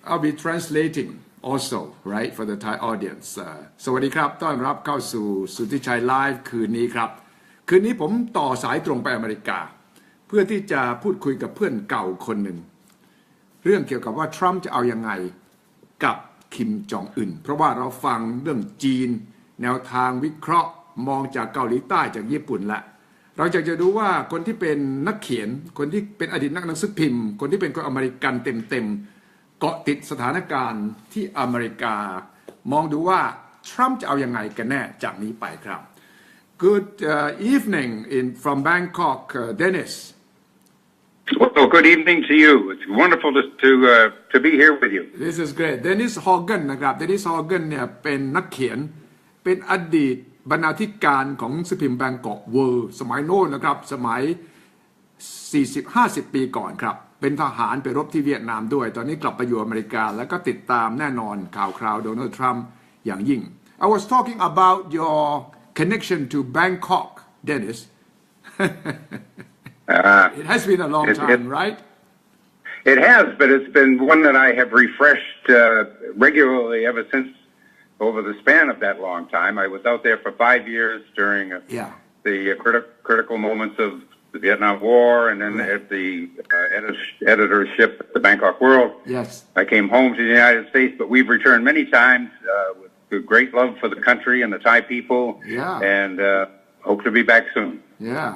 I'll be translating also right for the Thai audience สวัสดีครับต้อนรับเข้าสู่สุทธิชัยไลฟ์คืนนี้ครับคืนนี้ผมต่อสายตรงไปอเมริกาเพื่อที่จะพูดคุยกับเพื่อนเก่าคนหนึ่งเรื่องเกี่ยวกับว่าทรัมป์จะเอายังไงกับคิมจองอึนเพราะว่าเราฟังเรื่องจีนแนวทางวิเคราะห์มองจากเกาหลีใต้จากญี่ปุ่นละเราจะดูว่าคนที่เป็นนักเขียนคนที่เป็นอดีตนักหนังสือพิมพ์คนที่เป็นคนอเมริกันเต็มเกาะติดสถานการณ์ที่อเมริกามองดูว่าทรัมป์จะเอายังไงกันแน่จากนี้ไปครับ Good evening from Bangkok Dennis Well, good evening to you. It's wonderful to be here with you. This is great. Dennis Hogan นะครับ Dennis Hogan เนี่ยเป็นนักเขียนเป็นอดีตบรรณาธิการของหนังสือพิมพ์ Bangkok World สมัยโน้นนะครับสมัย 40-50 ปีก่อนครับเป็นทหารไปรบที่เวียดนามด้วยตอนนี้กลับไปอยู่อเมริกาแล้วก็ติดตามแน่นอนข่าวคราวโดนัลด์ทรัมป์อย่างยิ่ง I was talking about your connection to Bangkok Dennis It has been a long time right It has but it's been one that I have refreshed regularly ever since over the span of that long time I was out there for 5 years during the critical moments of the Vietnam War and then at the editorship at the Bangkok World. Yes. I came home to the United States, but we've returned many times with great love for the country and the Thai people. Yeah. And hope to be back soon. Yeah.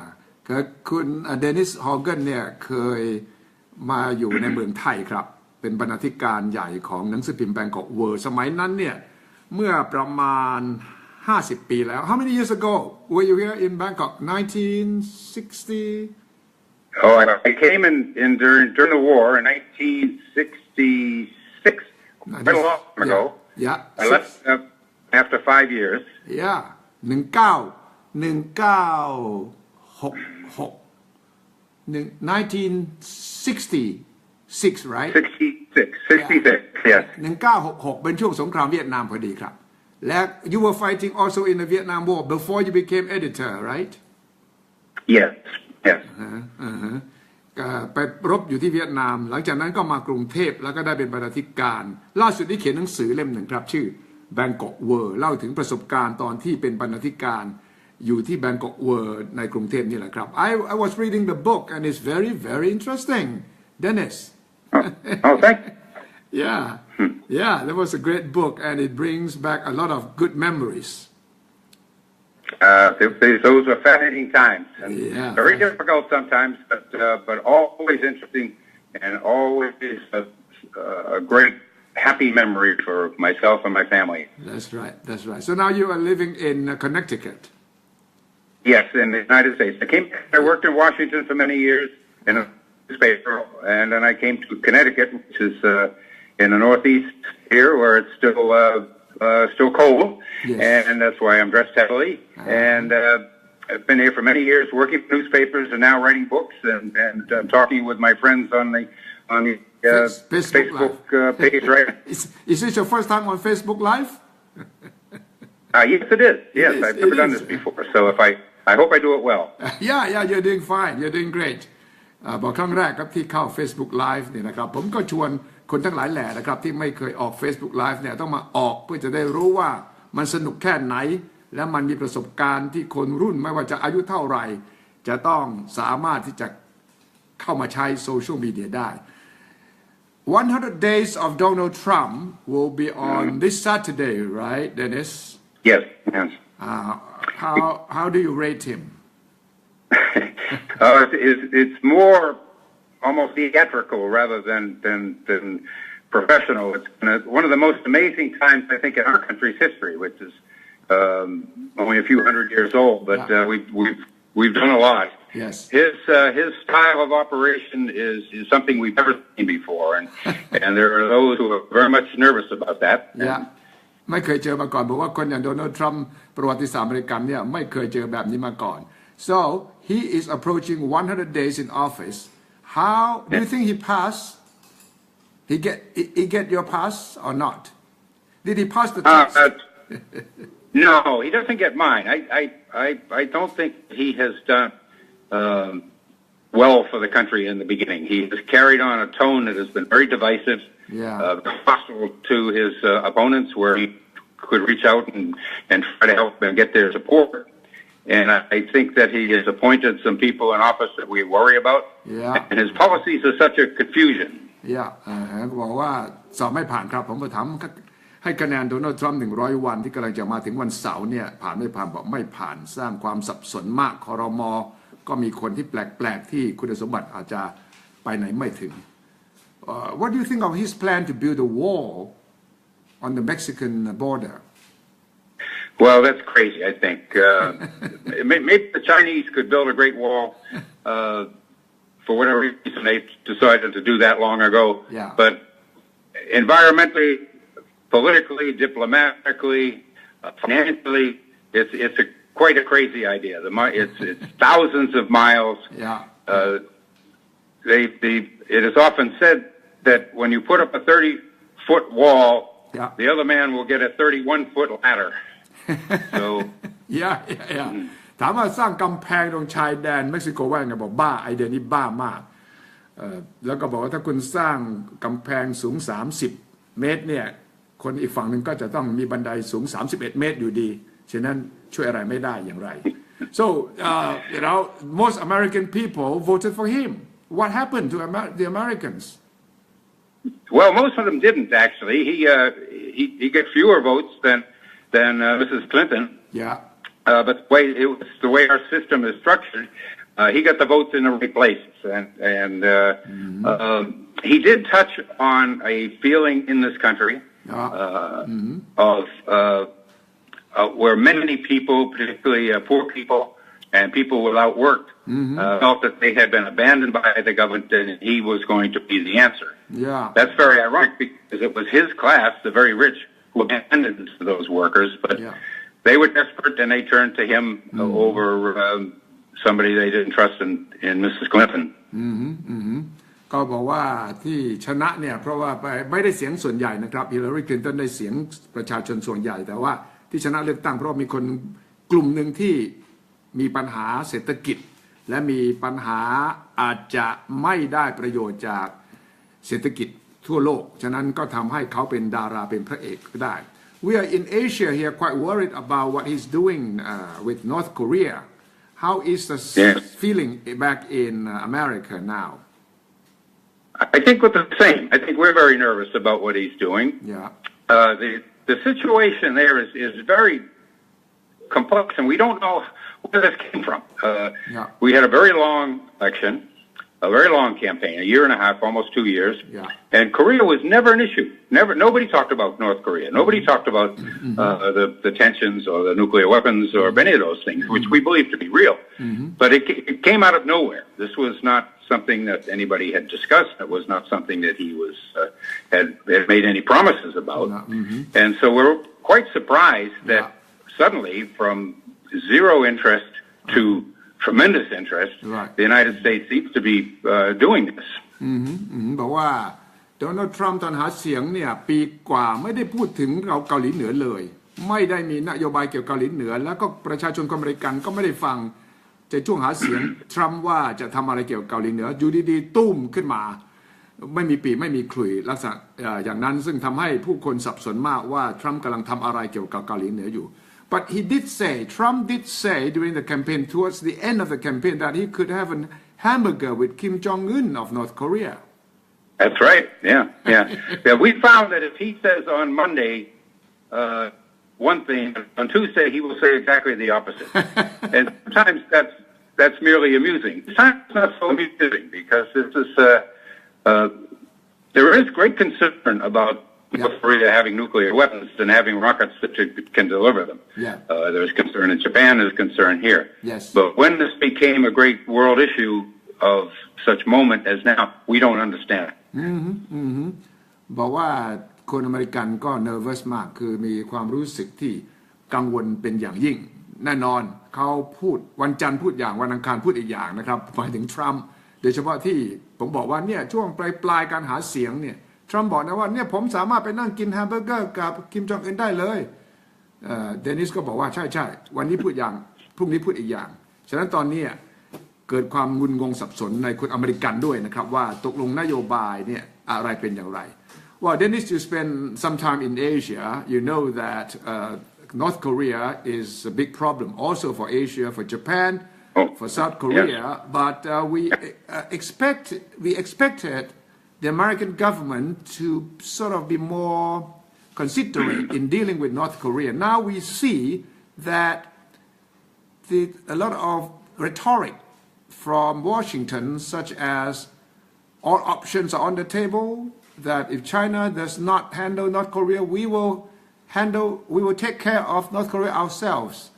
คุณเดนิสฮอเกนเนี่ยเคยมาอยู่ในเมืองไทยครับเป็นบรรณาธิการใหญ่ของหนังสือพิมพ์ Bangkok World สมัยนั้นเนี่ยเมื่อประมาณ50 ปีแล้ว How many years ago were you here in Bangkok? 1960? Oh, I came in during the war in 1966. Quite a long time ago. Yeah. I left after 5 years. Yeah. 1966 right? 66, yes. 1966เป็นช่วงสงครามเวียดนามพอดีครับและ you were fighting also in the Vietnam War before you became editor right Yes yes ไปรบอยู่ที่เวียดนามหลังจากนั้นก็มากรุงเทพแล้วก็ได้เป็นบรรณาธิการล่าสุดที่เขียนหนังสือเล่มหนึ่งครับชื่อ Bangkok World เล่าถึงประสบการณ์ตอนที่เป็นบรรณาธิการอยู่ที่ Bangkok World ในกรุงเทพนี่แหละครับ I was reading the book and it's very very interesting Dennis Oh thank you Yeah, that was a great book, and it brings back a lot of good memories. Those were fascinating times, and very difficult sometimes, but always interesting, and always a great happy memory for myself and my family. That's right. That's right. So now you are living in Connecticut. Yes, in the United States. I worked in Washington for many years in a newspaper, and then I came to Connecticut, which is in the Northeast here, where it's still cold, and that's why I'm dressed heavily. And I've been here for many years, working for newspapers, and now writing books, and talking with my friends on the Facebook page. Right? Is this your first time on Facebook Live? Yes, it is. Yes, I've never done this before, so I hope I do it well. Yeah, you're doing fine. You're doing great. บอกครั้งแรกครับที่เข้า Facebook Live เนี่ยนะครับผมก็ชวนคนทั้งหลายแหล่นะครับที่ไม่เคยออก Facebook Live เนี่ยต้องมาออกเพื่อจะได้รู้ว่ามันสนุกแค่ไหนและมันมีประสบการณ์ที่คนรุ่นไม่ว่าจะอายุเท่าไหร่จะต้องสามารถที่จะเข้ามาใช้โซเชียลมีเดียได้100 Days of Donald Trump will be on this Saturday right Dennis Yes How do you rate him It's more almost theatrical rather than professional. It's one of the most amazing times I think in our country's history, which is only a few hundred years old, but we've done a lot. Yes. His style of operation is something we've never seen before, and there are those who are very much nervous about that. Yeah. ไม่เคยเจอมาก่อนบอกว่าคนอย่างโดนัลด์ทรัมป์ประวัติศาสตร์อเมริกันเนี่ยไม่เคยเจอแบบนี้มาก่อน So he is approaching 100 days in office. How do you think he passed? He get your pass or not? Did he pass the test? No, he doesn't get mine. I don't think he has done well for the country in the beginning. He has carried on a tone that has been very divisive, hostile to his opponents, where he could reach out and try to help them get their support. And I think that he has appointed some people in office that we worry about. And his policies are such a confusion. บอกว่าสอบไม่ผ่านครับผมก็ถามให้คะแนนโดนัลด์ทรัมป์100 วันที่กำลังจะมาถึงวันเสาร์เนี่ยผ่านไม่ผ่านบอกไม่ผ่านสร้างความสับสนมากครม.ก็มีคนที่แปลกๆที่คุณสมบัติอาจจะไปไหนไม่ถึง What do you think of his plan to build a wall on the Mexican border? Well, that's crazy, I think. Maybe the Chinese could build a great wall. For whatever reason, they decided to do that long ago. But environmentally, politically, diplomatically, financially, it's quite a crazy idea. It's thousands of miles. It is often said that when you put up a 30-foot wall, the other man will get a 31-foot ladder. So, ถามว่าสร้างกำแพงตรงชายแดนเม็กซิโกว่าไงบอกบ้าไอเดียนี้บ้ามากแล้วก็บอกว่าถ้าคุณสร้างกำแพงสูง30 เมตรเนี่ยคนอีกฝั่งหนึ่งก็จะต้องมีบันไดสูง31 เมตรอยู่ดีฉะนั้นช่วยอะไรไม่ได้อย่างไร so most American people voted for him what happened to the Americans well most of them didn't actually he got fewer votes than Mrs. Clinton but the way our system is structured he got the votes in the right places and he did touch on a feeling in this country of where many people, particularly poor people and people without work, felt that they had been abandoned by the government and he was going to be the answer. That's very ironic because it was his class, the very rich, who abandoned those workers, but they were desperate and they turned to him over somebody they didn't trust in Mrs. Clinton. ก็บอกว่าที่ชนะเนี่ยเพราะว่าไม่ได้เสียงส่วนใหญ่นะครับฮิลลารีคลินตันได้เสียงประชาชนส่วนใหญ่แต่ว่าที่ชนะเลือกตั้งเพราะมีคนกลุ่มหนึ่งที่มีปัญหาเศรษฐกิจและมีปัญหาอาจจะไม่ได้ประโยชน์จากเศรษฐกิจทั่วโลกฉะนั้นก็ทำให้เขาเป็นดาราเป็นพระเอกก็ได้ We are in Asia here quite worried about what he's doing with North Korea. How is the feeling back in America now? I think we're the same. I think we're very nervous about what he's doing. The situation there is very complex, and we don't know where this came from. We had a very long election, a very long campaign, a year and a half, almost 2 years, and Korea was never an issue. Nobody talked about North Korea. Nobody talked about the tensions or the nuclear weapons or any of those things, which we believe to be real. But it came out of nowhere. This was not something that anybody had discussed. It was not something that he was had made any promises about. And so we're quite surprised that suddenly, from zero interest to tremendous interest, the United States seems to be doing this. บอกว่าโดนัลด์ทรัมป์ตอนหาเสียงเนี่ยปีกว่าไม่ได้พูดถึงเกาหลีเหนือเลยไม่ได้มีนโยบายเกี่ยวกับเกาหลีเหนือแล้วก็ประชาชนอเมริกันก็ไม่ได้ฟังในช่วงหาเสียงทรัมป์ว่าจะทำอะไรเกี่ยวกับเกาหลีเหนืออยู่ดีๆตุ้มขึ้นมาไม่มีปีไม่มีขลุ่ยลักษณะอย่างนั้นซึ่งทำให้ผู้คนสับสนมากว่าทรัมป์กำลังทำอะไรเกี่ยวกับเกาหลีเหนืออยู่ But Trump did say during the campaign towards the end of the campaign that he could have a hamburger with Kim Jong-un of North Korea. That's right. Yeah. We found that if he says on Monday one thing, on Tuesday he will say exactly the opposite. And sometimes that's merely amusing. Sometimes it's not so amusing because this is there is great concern about North Korea having nuclear weapons and having rockets that can deliver them. There's concern in Japan, there's concern here. But when this became a great world issue of such moment as now, we don't understand. บอกว่าคนอเมริกันก็ nervous มากคือมีความรู้สึกที่กังวลเป็นอย่างยิ่งแน่นอนเขาพูดวันจันทร์พูดอย่างวันอังคารพูดอีกอย่างนะครับหมายถึงทรัมป์โดยเฉพาะที่ผมบอกว่าเนี่ยช่วงปลายการหาเสียงเนี่ยทรัมป์บอกนะว่าเนี่ยผมสามารถไปนั่งกินแฮมเบอร์เกอร์กับคิมจองอึนได้เลยเดนิสก็บอกว่าใช่วันนี้พูดอย่างพรุ่งนี้พูดอีกอย่างฉะนั้นตอนนี้ เกิดความงุนงงสับสนในคนอเมริกันด้วยนะครับว่าตกลงนโยบายเนี่ยอะไรเป็นอย่างไร Well, Dennis, you spend some time in Asia. You know that North Korea is a big problem also for Asia, for Japan, for South Korea. Yes. But we expected the American government to sort of be more considerate in dealing with North Korea. Now we see that a lot of rhetoric from Washington, such as all options are on the table, that if China does not handle North Korea, we will take care of North Korea ourselves.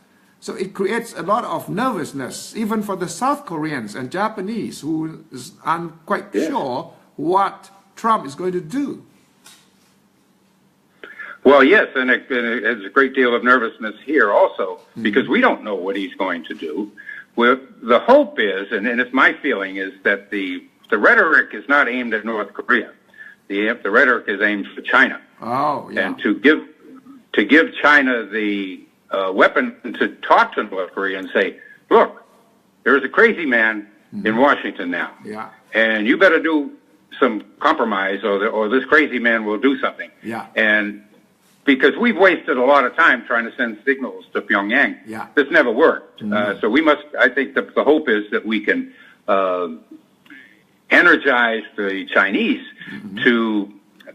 So it creates a lot of nervousness, even for the South Koreans and Japanese, who aren't quite sure what Trump is going to do. Well, yes, and there's a great deal of nervousness here also, because we don't know what he's going to do. The hope is, and it's my feeling, is that the rhetoric is not aimed at North Korea. The rhetoric is aimed for China. Oh, yeah. And to give China the weapon to talk to North Korea and say, look, there's a crazy man in Washington now. Yeah. And you better do some compromise or this crazy man will do something. Yeah. And because we've wasted a lot of time trying to send signals to Pyongyang. Yeah. This never worked. So we must, I think the hope is that we can energize the Chinese to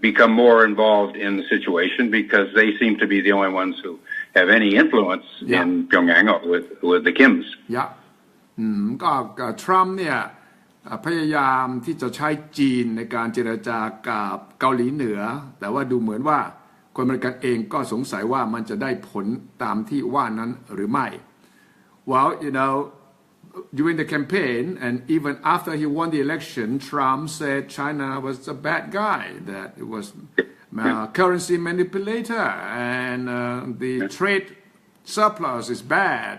become more involved in the situation, because they seem to be the only ones who have any influence in Pyongyang or with the Kims. Yeah. ก็ทรัมป์เนี่ยพยายามที่จะใช้จีนในการเจรจากับเกาหลีเหนือแต่ว่าดูเหมือนว่าคนอเมริกันเองก็สงสัยว่ามันจะได้ผลตามที่ว่านั้นหรือไม่ Well, during the campaign and even after he won the election, Trump said China was a bad guy, that it was a currency manipulator and the trade surplus is bad.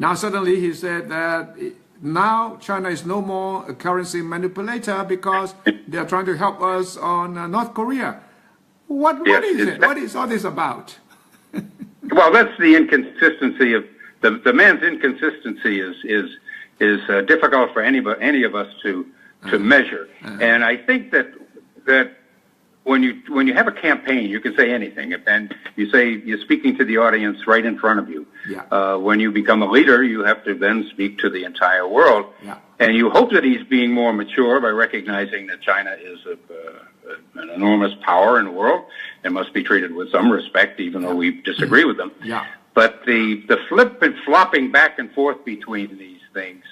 Now suddenly he said that now China is no more a currency manipulator because they are trying to help us on North Korea. What is it? What is all this about? Well, that's the inconsistency of the man's inconsistency is difficult for any of us to measure. And I think that when you have a campaign, you can say anything, and you say you're speaking to the audience right in front of you. Yeah. When you become a leader, you have to then speak to the entire world, and you hope that he's being more mature by recognizing that China is an enormous power in the world and must be treated with some respect, even though we disagree with them. Yeah. But the flip and flopping back and forth between these things,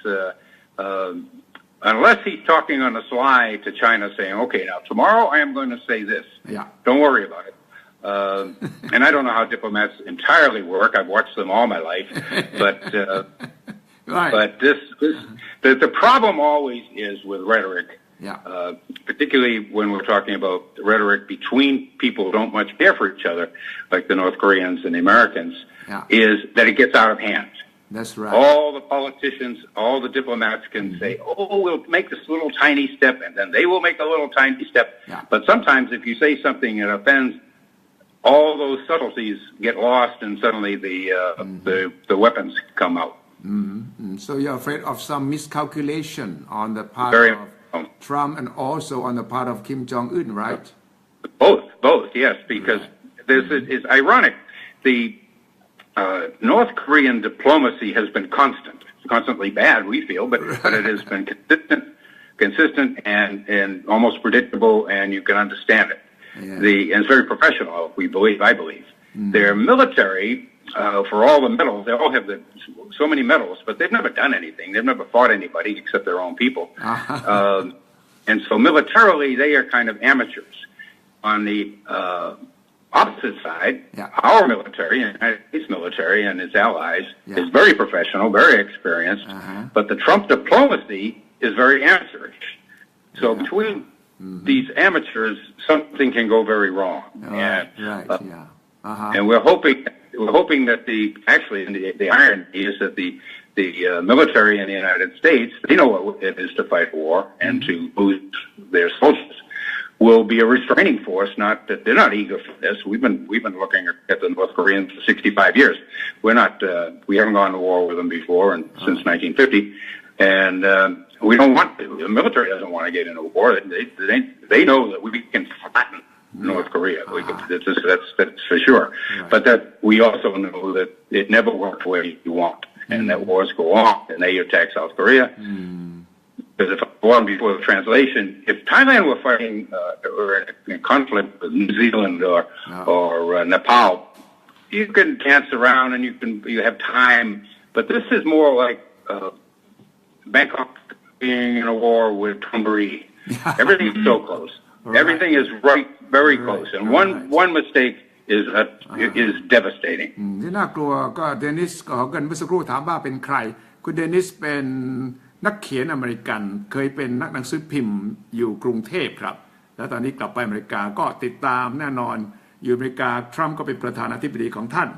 unless he's talking on the sly to China saying, okay, now tomorrow I am going to say this. Yeah. Don't worry about it. And I don't know how diplomats entirely work. I've watched them all my life. But right. But the problem always is with rhetoric. Yeah. Particularly when we're talking about rhetoric between people who don't much care for each other, like the North Koreans and the Americans, is that it gets out of hand. That's right. All the politicians, all the diplomats can say, oh, we'll make this little tiny step, and then they will make a little tiny step. Yeah. But sometimes if you say something that offends, all those subtleties get lost, and suddenly the weapons come out. So you're afraid of some miscalculation on the part of Trump and also on the part of Kim Jong-un, right? Both, yes, because it's ironic. The North Korean diplomacy has been constantly bad, we feel, but it has been consistent and almost predictable, and you can understand it. And it's very professional, I believe. Their military, for all the medals, they all have so many medals, but they've never done anything. They've never fought anybody except their own people. And so militarily, they are kind of amateurs. On the opposite side, our military, the United States military and its allies, is very professional, very experienced, but the Trump diplomacy is very amateurish. So between these amateurs, something can go very wrong. And we're hoping that the irony is that the military in the United States, they know what it is to fight war and to lose their soldiers. Will be a restraining force. Not that they're not eager for this. We've been looking at the North Koreans for 65 years. We haven't gone to war with them before, and since 1950, and we don't want the military doesn't want to get into a war. They know that we can flatten North Korea. That's for sure. Right. But that we also know that it never worked the way you want, and that wars go on, and they attack South Korea. Because if one before the translation, if Thailand were fighting or in conflict with New Zealand or Nepal, you can dance around and you have time. But this is more like Bangkok being in a war with Thonburi. Everything is so close. Right. Everything is very close, and one mistake is devastating. ที่น่ากลัวก็เดนิสก็เกินเมื่อสักครู่ถามว่าเป็นใครคุณเดนิสเป็นนักเขียนอเมริกันเคยเป็นนักหนังสือพิมพ์อยู่กรุงเทพครับแล้วตอนนี้กลับไปอเมริกาก็ติดตามแน่นอนอยู่อเมริกาทรัมป์ก็เป็นประธานาธิบดีของท่าน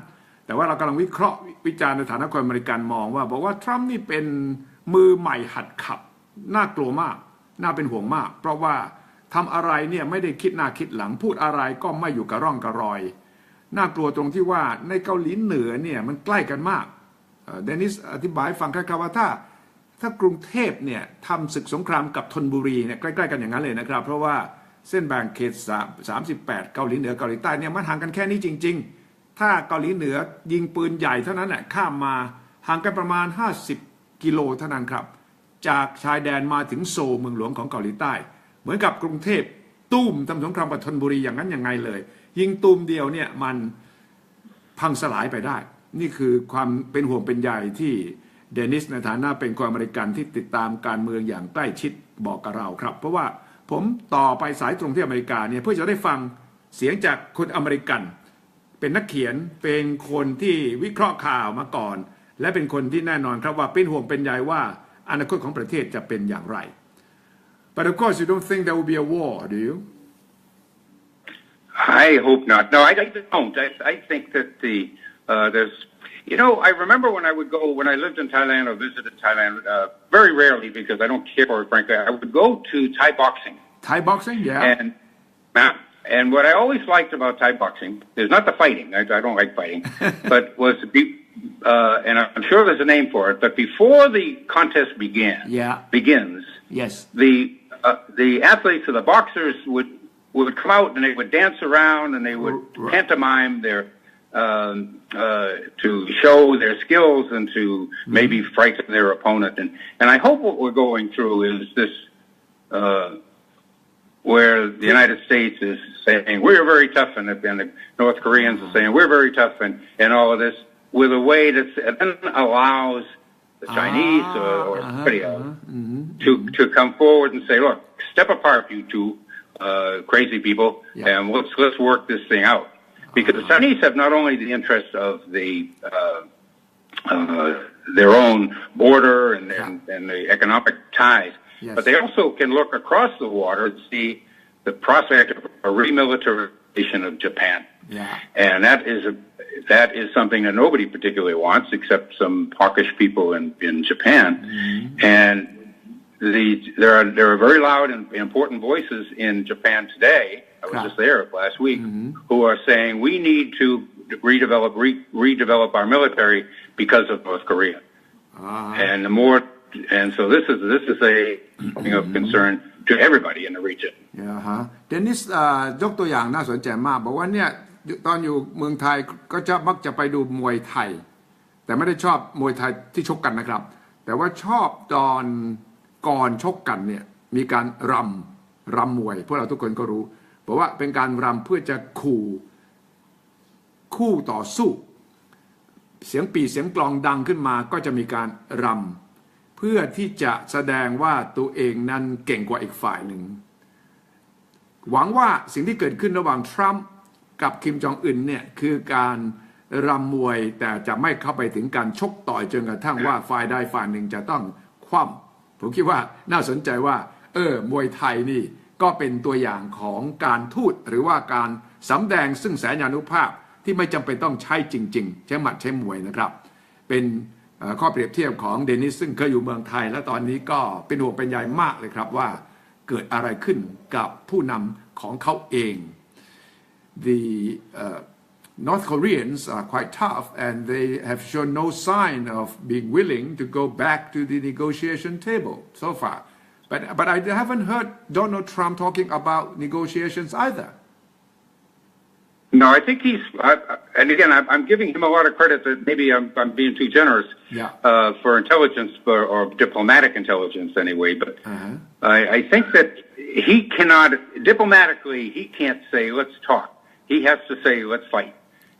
แต่ว่าเรากำลังวิเคราะห์วิจารณ์ในฐานะคนอเมริกันมองว่าบอกว่าทรัมป์นี่เป็นมือใหม่หัดขับน่ากลัวมากน่าเป็นห่วงมากเพราะว่าทำอะไรเนี่ยไม่ได้คิดหน้าคิดหลังพูดอะไรก็ไม่อยู่กับร่องกับรอยน่ากลัวตรงที่ว่าในเกาหลีเหนือเนี่ยมันใกล้กันมากเดนิสอธิบายฟังครับว่าถ้ากรุงเทพเนี่ยทำศึกสงครามกับธนบุรีเนี่ยใกล้ๆกันอย่างนั้นเลยนะครับเพราะว่าเส้นแบ่งเขต38เกาหลีเหนือเกาหลีใต้เนี่ยมันห่างกันแค่นี้จริงๆถ้าเกาหลีเหนือยิงปืนใหญ่เท่านั้นแหละข้ามมาห่างกันประมาณ50กิโลเท่านั้นครับจากชายแดนมาถึงโซลเมืองหลวงของเกาหลีใต้เหมือนกับกรุงเทพตุ้มทำสงครามกับธนบุรีอย่างนั้นอย่างไงเลยยิงตูมเดียวเนี่ยมันพังสลายไปได้นี่คือความเป็นห่วงเป็นใยที่เดนิสในฐานะเป็นคนอเมริกันที่ติดตามการเมืองอย่างใกล้ชิดบอกกับเราครับเพราะว่าผมต่อไปสายตรงที่อเมริกาเนี่ยเพื่อจะได้ฟังเสียงจากคนอเมริกันเป็นนักเขียนเป็นคนที่วิเคราะห์ข่าวมาก่อนและเป็นคนที่แน่นอนครับว่าเป็นห่วงเป็นใยว่าอนาคตของประเทศจะเป็นอย่างไร But of course you don't think there will be a war, do you? I hope not. No, I don't. I think that there's. You know, I remember when I lived in Thailand or visited Thailand, very rarely because I don't care for it, frankly. I would go to Thai boxing. Thai boxing, yeah. And what I always liked about Thai boxing is not the fighting. I don't like fighting, but was and I'm sure there's a name for it. But before the contest begins, yes, the athletes or the boxers would come out and they would dance around and they would pantomime their. To show their skills and to maybe frighten their opponent. And I hope what we're going through is this, where the United States is saying, we're very tough, and the North Koreans are saying, we're very tough, and all of this, with a way that then allows the Chinese or somebody else to come forward and say, look, step apart, you two crazy people, and let's work this thing out. Because the Chinese have not only the interest of their own border and the economic ties, but they also can look across the water and see the prospect of a remilitarization of Japan. And that is something that nobody particularly wants except some hawkish people in Japan. And there are very loud and important voices in Japan today. I was just there last week, who are saying we need to redevelop our military because of North Korea, and so this is a thing of concern to everybody in the region. เดนิสยกตัวอย่างน่าสนใจมากบอกว่าเนี่ยตอนอยู่เมืองไทยก็จะมักจะไปดูมวยไทยแต่ไม่ได้ชอบมวยไทยที่ชกกันนะครับแต่ว่าชอบตอนก่อนชกกันเนี่ยมีการรำมวยพวกเราทุกคนก็รู้บอกว่าเป็นการรำเพื่อจะขู่คู่ต่อสู้เสียงปี่เสียงกลองดังขึ้นมาก็จะมีการรำเพื่อที่จะแสดงว่าตัวเองนั้นเก่งกว่าอีกฝ่ายหนึ่งหวังว่าสิ่งที่เกิดขึ้นระหว่างทรัมป์กับคิมจองอึนเนี่ยคือการรำมวยแต่จะไม่เข้าไปถึงการชกต่อยจนกระทั่งว่าฝ่ายใดฝ่ายหนึ่งจะต้องคว่ำผมคิดว่าน่าสนใจว่ามวยไทยนี่ก็เป็นตัวอย่างของการทูตหรือว่าการสำแดงซึ่งแสนยานุภาพที่ไม่จำเป็นต้องใช้จริงๆใช้หมัดใช้มวยนะครับเป็นข้อเปรียบเทียบของเดนิสซึ่งเคยอยู่เมืองไทยและตอนนี้ก็เป็นห่วงเป็นใยมากเลยครับว่าเกิดอะไรขึ้นกับผู้นำของเขาเอง North Koreans are quite tough and they have shown no sign of being willing to go back to the negotiation table so far. But I haven't heard Donald Trump talking about negotiations either. No, I think and again, I'm giving him a lot of credit that maybe I'm being too generous for intelligence or diplomatic intelligence anyway. But I think that he cannot, diplomatically, he can't say, let's talk. He has to say, let's fight.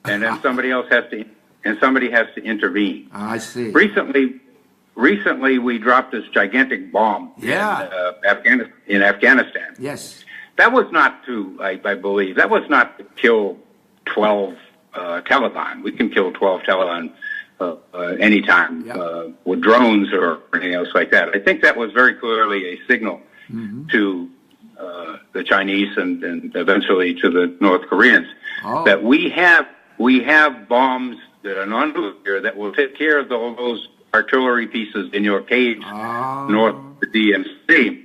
And then somebody has to intervene. I see. Recently we dropped this gigantic bomb in Afghanistan. Yes. That was not to, I believe, that was not to kill 12 Taliban. We can kill 12 Taliban anytime with drones or anything else like that. I think that was very clearly a signal to the Chinese and eventually to the North Koreans that we have bombs that are non-nuclear that will take care of those artillery pieces in your cage north of the DMZ.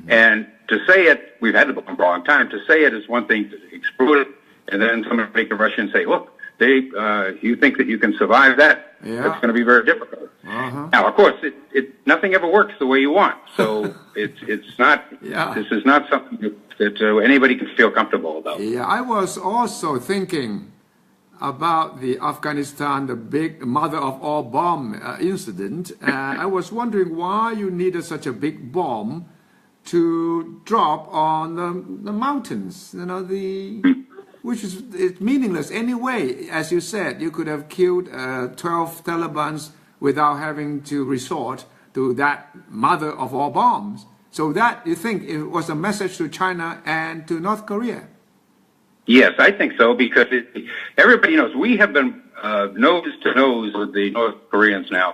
And to say it, we've had the bomb for a long time. To say it is one thing, to explode it, and then somebody take a rush and say, look, you think that you can survive that? That's going to be very difficult. Now, of course, nothing ever works the way you want. So it's not. This is not something that anybody can feel comfortable about. Yeah, I was also thinking about the Afghanistan, the big mother of all bomb incident. I was wondering why you needed such a big bomb to drop on the mountains, which is it's meaningless anyway. As you said, you could have killed 12 Talibans without having to resort to that mother of all bombs. So that, you think, it was a message to China and to North Korea? Yes, I think so, because everybody knows we have been nose to nose with the North Koreans now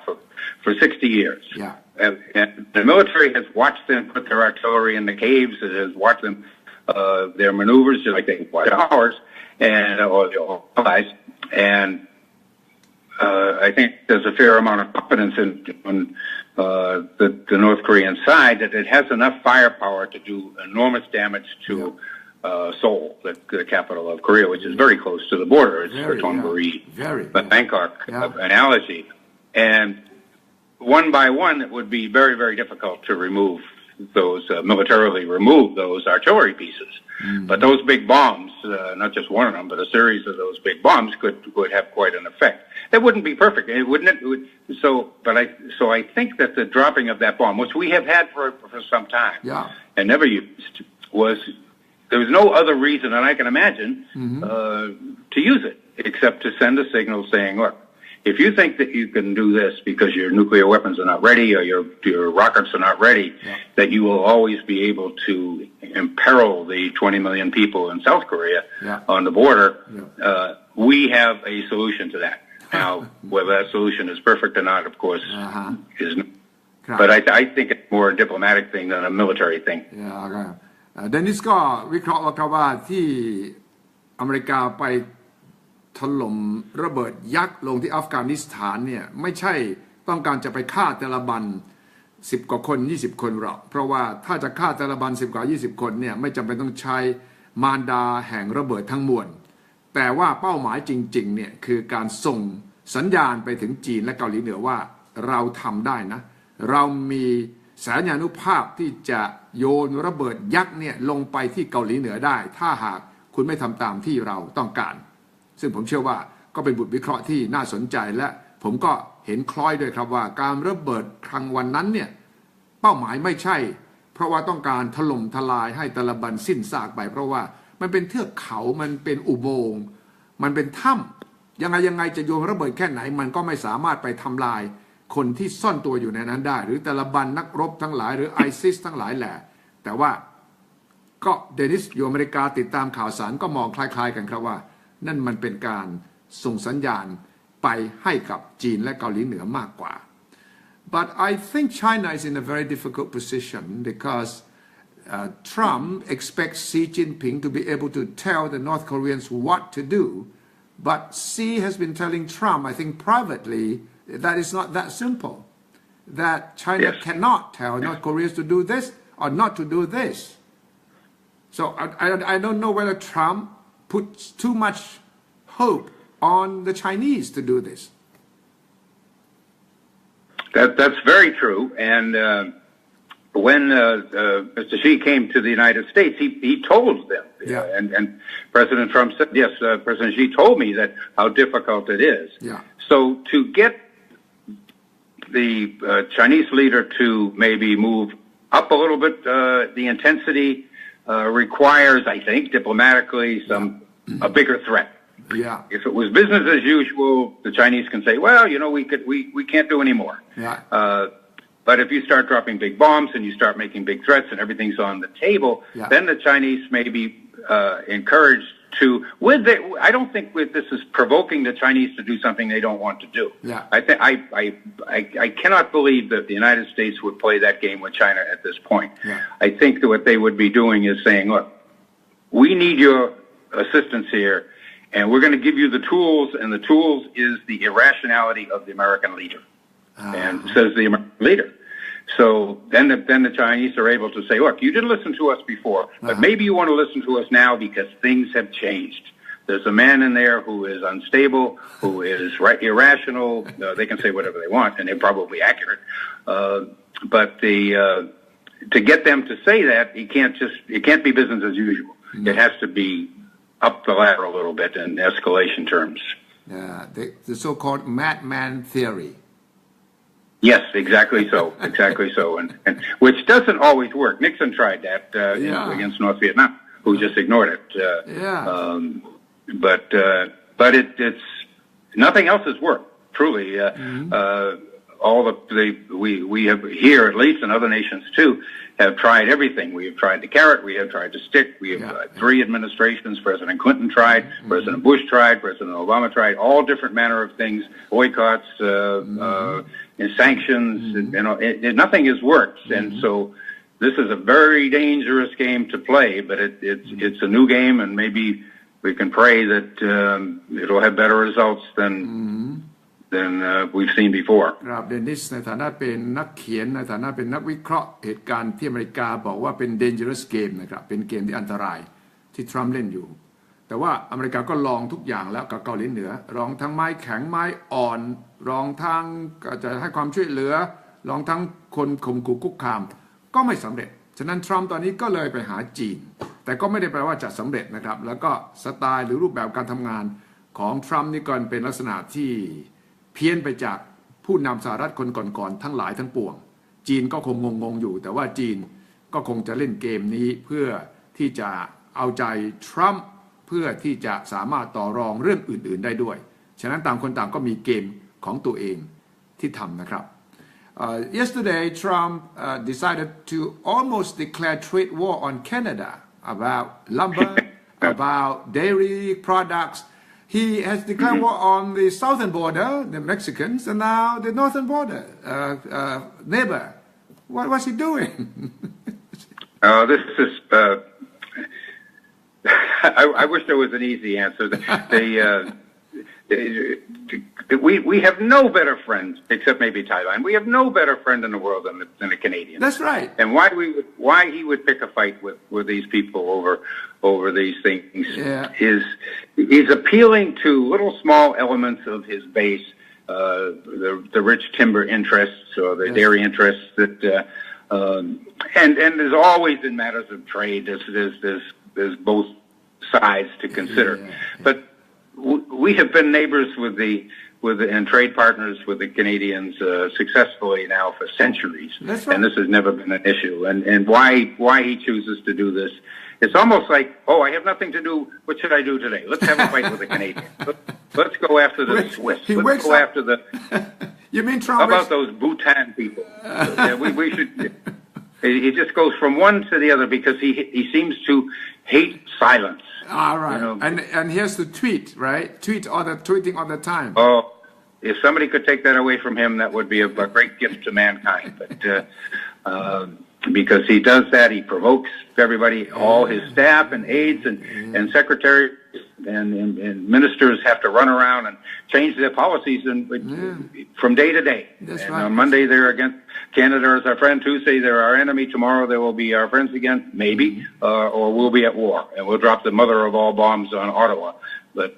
for 60 years. Yeah. And the military has watched them put their artillery in the caves. It has watched them their maneuvers, just like they watch ours, or the allies. And I think there's a fair amount of confidence on the North Korean side that it has enough firepower to do enormous damage to Seoul, the capital of Korea, which is very close to the border. It's the Thonburi, Bangkok analogy. And one by one, it would be very, very difficult to remove those, militarily remove those artillery pieces. But those big bombs, not just one of them, but a series of those big bombs would have quite an effect. It wouldn't be perfect, wouldn't it? So I think that the dropping of that bomb, which we have had for some time and never used, there was no other reason that I can imagine to use it except to send a signal saying, look, if you think that you can do this because your nuclear weapons are not ready or your rockets are not ready, that you will always be able to imperil the 20 million people in South Korea on the border, we have a solution to that. Now, whether that solution is perfect or not, of course, is not. But I think it's more a diplomatic thing than a military thing. เดนิสก็วิเคราะห์ว่าที่อเมริกาไปถล่มระเบิดยักษ์ลงที่อัฟกานิสถานเนี่ยไม่ใช่ต้องการจะไปฆ่าตาลิบัน10กว่าคน20คนหรอกเพราะว่าถ้าจะฆ่าตาลิบัน10กว่า20คนเนี่ยไม่จำเป็นต้องใช้มารดาแห่งระเบิดทั้งมวลแต่ว่าเป้าหมายจริงๆเนี่ยคือการส่งสัญญาณไปถึงจีนและเกาหลีเหนือว่าเราทำได้นะเรามีสัญญานุภาพที่จะโยนระเบิดยักษ์เนี่ยลงไปที่เกาหลีเหนือได้ถ้าหากคุณไม่ทำตามที่เราต้องการซึ่งผมเชื่อว่าก็เป็นบทวิเคราะห์ที่น่าสนใจและผมก็เห็นคล้อยด้วยครับว่าการระเบิดครั้งวันนั้นเนี่ยเป้าหมายไม่ใช่เพราะว่าต้องการถล่มทลายให้ตาลิบันสิ้นซากไปเพราะว่ามันเป็นเทือกเขามันเป็นอุโมงค์มันเป็นถ้ำยังไงจะโยนระเบิดแค่ไหนมันก็ไม่สามารถไปทำลายคนที่ซ่อนตัวอยู่ในนั้นได้หรือตาลิบันนักรบทั้งหลายหรือไอซิสทั้งหลายแหละแต่ว่าก็เดนิสอยู่อเมริกาติดตามข่าวสารก็มองคล้ายๆกันครับว่านั่นมันเป็นการส่งสัญญาณไปให้กับจีนและเกาหลีเหนือมากกว่า but I think China is in a very difficult position because Trump expects Xi Jinping to be able to tell the North Koreans what to do but Xi has been telling Trump I think privately that it's not that simple that China cannot tell North Koreans to do this or not to do this so I don't know whether Trump puts too much hope on the Chinese to do this. That's very true. And when Mr. Xi came to the United States, he told them, and President Trump said, yes, President Xi told me that how difficult it is. So to get the Chinese leader to maybe move up a little bit, the intensity requires, I think, diplomatically a bigger threat. If it was business as usual, the Chinese can say, well, we can't do any more. But if you start dropping big bombs and you start making big threats and everything's on the table, then the Chinese may be encouraged to. I don't think this is provoking the Chinese to do something they don't want to do. I cannot believe that the United States would play that game with China at this point. I think that what they would be doing is saying, look, we need your assistance here, and we're going to give you the tools, and the tools is the irrationality of the American leader. And says the American leader. So then the Chinese are able to say, look, you didn't listen to us before, but maybe you want to listen to us now because things have changed. There's a man in there who is unstable, who is irrational. They can say whatever they want, and they're probably accurate. But to get them to say that, it can't be business as usual. It has to be up the ladder a little bit in escalation terms. The so-called madman theory. Yes, exactly so, and which doesn't always work. Nixon tried that against North Vietnam, who just ignored it. But it's nothing else has worked. Truly, all we have here at least, and other nations too, have tried everything. We have tried the carrot, we have tried the stick. We have 3 administrations. President Clinton tried, President Bush tried, President Obama tried, all different manner of things, boycotts, and sanctions. Nothing has worked, and so this is a very dangerous game to play. But it's a new game, and maybe we can pray that it'll have better results than we've seen before. ครับเดนิสในฐานะเป็นนักเขียนในฐานะเป็นนักวิเคราะห์เหตุการณ์ที่อเมริกาบอกว่าเป็น dangerous game นะครับเป็นเกมที่อันตรายที่ทรัมป์เล่นอยู่แต่ว่าอเมริกาก็ลองทุกอย่างแล้วกับเกาหลีเหนือลองทั้งไม้แข็งไม้อ่อนลองทั้งจะให้ความช่วยเหลือลองทั้งคนข่มขู่คุกคามก็ไม่สำเร็จฉะนั้นทรัมป์ตอนนี้ก็เลยไปหาจีนแต่ก็ไม่ได้แปลว่าจะสำเร็จนะครับแล้วก็สไตล์หรือรูปแบบการทำงานของทรัมป์นี่ก็เป็นลักษณะที่เพี้ยนไปจากผู้นำสหรัฐคนก่อนๆทั้งหลายทั้งปวงจีนก็คงงงอยู่แต่ว่าจีนก็คงจะเล่นเกมนี้เพื่อที่จะเอาใจทรัมป์เพื่อที่จะสามารถต่อรองเรื่องอื่นๆได้ด้วยฉะนั้นต่างคนต่างก็มีเกมของตัวเองที่ทำนะครับ Yesterday Trump decided to almost declare trade war on Canada about lumber about dairy products.He has declared war on the southern border, the Mexicans, and now the northern border neighbor. What's he doing? This is. I wish there was an easy answer. We have no better friend except maybe Thailand. We have no better friend in the world than the Canadians. That's right. And why he would pick a fight with these people over these things is he's appealing to little small elements of his base, the rich timber interests or the dairy interests that, and there's always in matters of trade there's both sides to consider, but we have been neighbors and trade partners with the Canadians successfully now for centuries, and this has never been an issue. And why he chooses to do this, it's almost like, I have nothing to do. What should I do today? Let's have a fight with the Canadians. Let's go after the Swiss. Let's go after the. You mean Trump? How about those Bhutan people? We should. He just goes from one to the other because he seems to hate silence. All right, and he has to tweet, right? Tweeting all the time. If somebody could take that away from him, that would be a great gift to mankind. But because he does that, he provokes everybody, all his staff and aides and secretaries and ministers have to run around and change their policies from day to day. That's and right. On Monday they're against Canada is our friend. Tuesday they're our enemy. Tomorrow they will be our friends again, maybe, or we'll be at war and we'll drop the mother of all bombs on Ottawa. but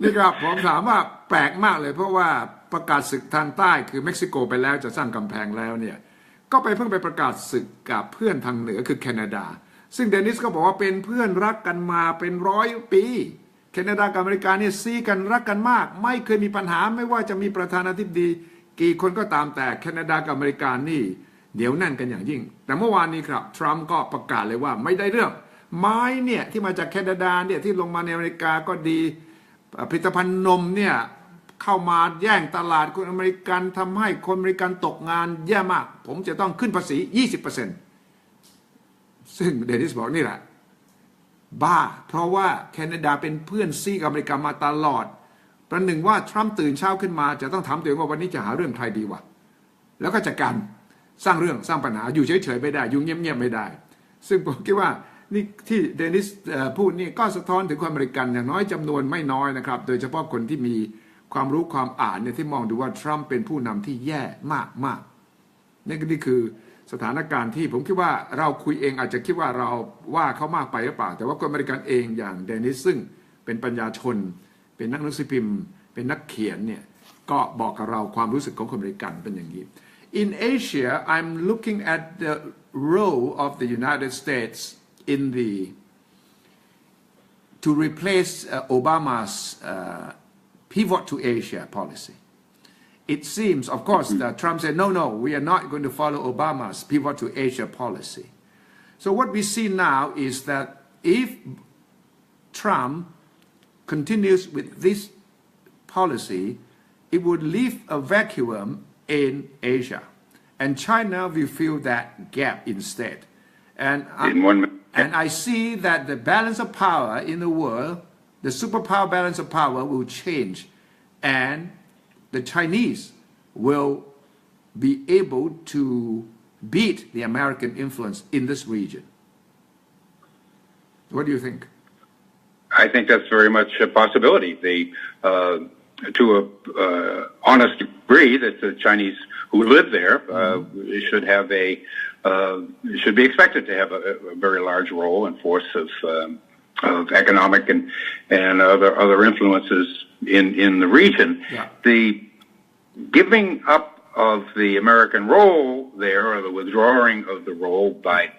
นี่ครับผมถามว่าแปลกมากเลยเพราะว่าประกาศศึกทางใต้คือเม็กซิโกไปแล้วจะสร้างกำแพงแล้วเนี่ยก็เพิ่งไปประกาศศึกกับเพื่อนทางเหนือคือแคนาดาซึ่งเดนิสก็บอกว่าเป็นเพื่อนรักกันมาเป็น100 ปีแคนาดากับอเมริกาเนี่ยซีกันรักกันมากไม่เคยมีปัญหาไม่ว่าจะมีประธานาธิบดีกี่คนก็ตามแต่แคนาดากับอเมริกานี่เดี๋ยวแน่นกันอย่างยิ่งแต่เมื่อวานนี้ครับทรัมป์ก็ประกาศเลยว่าไม่ได้เรื่องไม้เนี่ยที่มาจากแคนาดาเนี่ยที่ลงมาในอเมริกาก็ดีผลิตภัณฑ์นมเนี่ยเข้ามาแย่งตลาดคนอเมริกันทำให้คนอเมริกันตกงานแย่มากผมจะต้องขึ้นภาษี 20% ซึ่งเดนิสบอกนี่แหละบ้าเพราะว่าแคนาดาเป็นเพื่อนซีกับอเมริกามาตลอดประหนึ่งว่าทรัมป์ตื่นเช้าขึ้นมาจะต้องถามตัวเองว่าวันนี้จะหาเรื่องใครดีวะแล้วก็จัดการสร้างเรื่องสร้างปัญหาอยู่เฉยๆไม่ได้อยู่เงียบๆไม่ได้ซึ่งผมคิดว่านี่ที่เดนิสพูดนี่ก็สะท้อนถึงความอเมริกันอย่างน้อยจำนวนไม่น้อยนะครับโดยเฉพาะคนที่มีความรู้ความอ่านเนี่ยที่มองดูว่าทรัมป์เป็นผู้นำที่แย่มากๆนี่คือสถานการณ์ที่ผมคิดว่าเราคุยเองอาจจะคิดว่าเราว่าเขามากไปหรือเปล่าแต่ว่าคนอเมริกันเองอย่างเดนิสซึ่งเป็นปัญญาชนเป็นนักหนังสือพิมพ์เป็นนักเขียนเนี่ยก็บอกกับเราความรู้สึกของคนอเมริกันเป็นอย่างนี้ In Asia I'm looking at the role of the United States in the to replace Obama's pivot to Asia policy. It seems, of course, that Trump said, no, we are not going to follow Obama's pivot to Asia policy. So what we see now is that if Trump continues with this policy, it would leave a vacuum in Asia. And China will fill that gap instead. And I see that the balance of power in the world, the superpower balance of power will change. And the Chinese will be able to beat the American influence in this region. What do you think? I think that's very much a possibility. To a honest degree, that the Chinese who live there should be expected to have a very large role and force of economic and other influences in the region. Yeah. The giving up of the American role there, or the withdrawing of the role by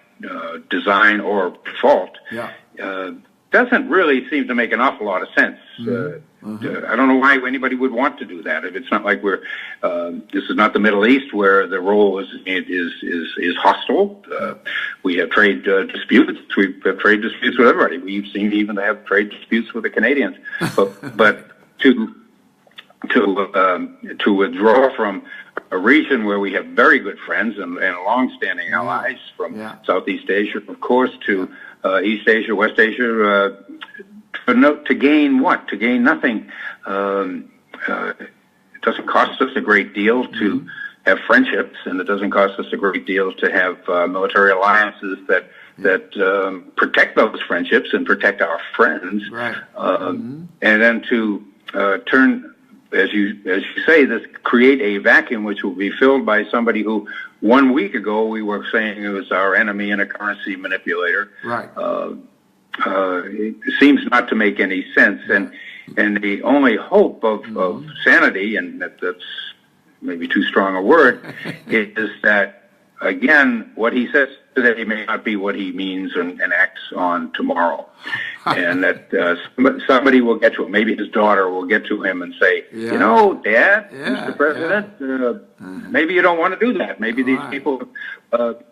design or default, doesn't really seem to make an awful lot of sense. I don't know why anybody would want to do that. If it's not like this is not the Middle East where the role is hostile. We have trade disputes. We have trade disputes with everybody. We seem even to have trade disputes with the Canadians. But to withdraw from a region where we have very good friends and long-standing allies from Southeast Asia, of course, to East Asia, West Asia, to gain what? To gain nothing. It doesn't cost us a great deal to have friendships, and it doesn't cost us a great deal to have military alliances that protect those friendships and protect our friends. Right. And then to turn, as you say, this create a vacuum which will be filled by somebody who 1 week ago we were saying it was our enemy and a currency manipulator. Right. It seems not to make any sense, and the only hope of sanity, and that's maybe too strong a word, is that again what he says today may not be what he means and acts on tomorrow, and that somebody will get to him. Maybe his daughter will get to him and say, you know, Dad, Mr. President, maybe you don't want to do that. Maybe these people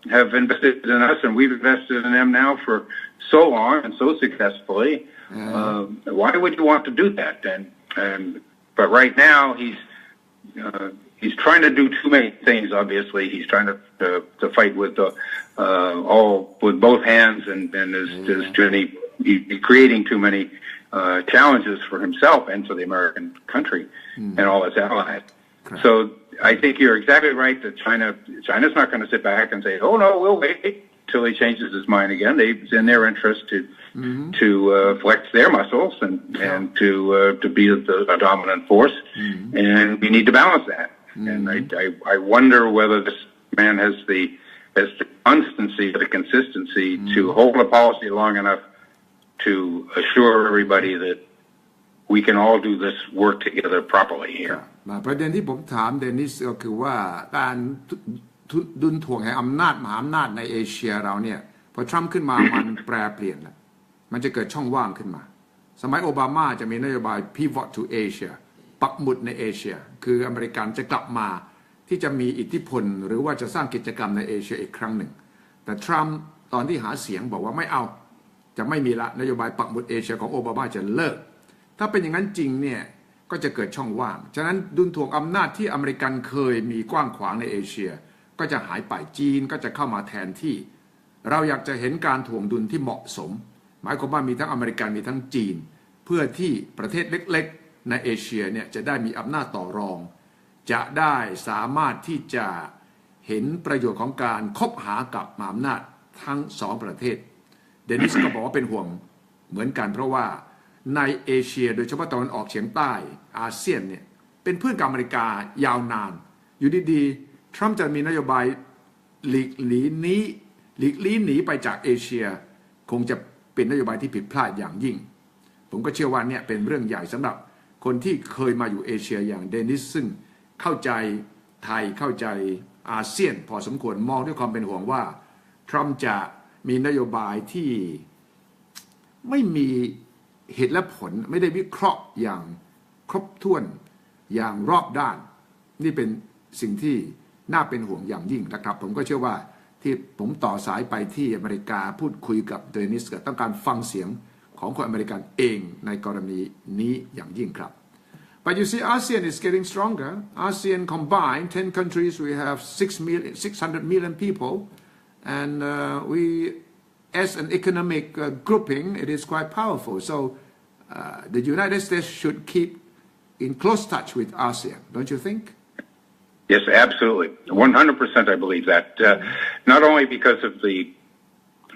have invested in us, and we've invested in them now for so long and so successfully. Why would you want to do that? But right now he's trying to do too many things. Obviously, he's trying to fight with with both hands, and he's creating too many challenges for himself and for the American country and all its allies. Correct. So I think you're exactly right that China's not going to sit back and say, "Oh no, we'll wait till he changes his mind again." It's in their interest to flex their muscles and to be a dominant force, and we need to balance that. And I wonder whether this man has the constancy, the consistency to hold a policy long enough to assure everybody that we can all do this work together properly here. ประเด็นที่ผมถามเดนิสก็คือว่าการดุลถ่วงแห่งอำนาจมหาอำนาจในเอเชียเราเนี่ยพอทรัมป์ขึ้นมามันแปรเปลี่ยนแล้วมันจะเกิดช่องว่างขึ้นมาสมัยโอบามาจะมีนโยบาย pivot to Asia ปักหมุดในเอเชียคืออเมริกันจะกลับมาที่จะมีอิทธิพลหรือว่าจะสร้างกิจกรรมในเอเชียอีกครั้งหนึ่งแต่ทรัมป์ตอนที่หาเสียงบอกว่าไม่เอาจะไม่มีละนโยบายปักหมุดเอเชียของโอบามาจะเลิกถ้าเป็นอย่างนั้นจริงเนี่ยก็จะเกิดช่องว่างฉะนั้นดุลถ่วงอำนาจที่อเมริกันเคยมีกว้างขวางในเอเชียก็จะหายไปจีนก็จะเข้ามาแทนที่เราอยากจะเห็นการถ่วงดุลที่เหมาะสมหมายความว่ามีทั้งอเมริกันมีทั้งจีนเพื่อที่ประเทศเล็กๆในเอเชียเนี่ยจะได้มีอำนาจต่อรองจะได้สามารถที่จะเห็นประโยชน์ของการคบหากับมหาอำนาจทั้งสองประเทศเดนิสก็บอกว่าเป็นห่วงเหมือนกันเพราะว่าในเอเชียโดยเฉพาะตะวันออกเฉียงใต้อาเซียนเนี่ยเป็นเพื่อนกับอเมริกายาวนานอยู่ดีๆทรัมป์จะมีนโยบายหลีกลี่หนีไปจากเอเชียคงจะเป็นนโยบายที่ผิดพลาดอย่างยิ่งผมก็เชื่อว่าเนี่ยเป็นเรื่องใหญ่สำหรับคนที่เคยมาอยู่เอเชียอย่างเดนิสซึ่งเข้าใจไทยเข้าใจอาเซียนพอสมควรมองด้วยความเป็นห่วงว่าทรัมป์จะมีนโยบายที่ไม่มีเหตุและผลไม่ได้วิเคราะห์อย่างครบถ้วนอย่างรอบด้านนี่เป็นสิ่งที่น่าเป็นห่วงอย่างยิ่งนะครับผมก็เชื่อว่าที่ผมต่อสายไปที่อเมริกาพูดคุยกับเดนิสก็ต้องการฟังเสียงของคนอเมริกันเองในกรณีนี้อย่างยิ่งครับ But you see, ASEAN is getting stronger. ASEAN combined, 10 countries, we have 600 million people. And as an economic grouping, it is quite powerful. So the United States should keep in close touch with ASEAN, don't you think? Yes, absolutely. 100% I believe that. Not only because of the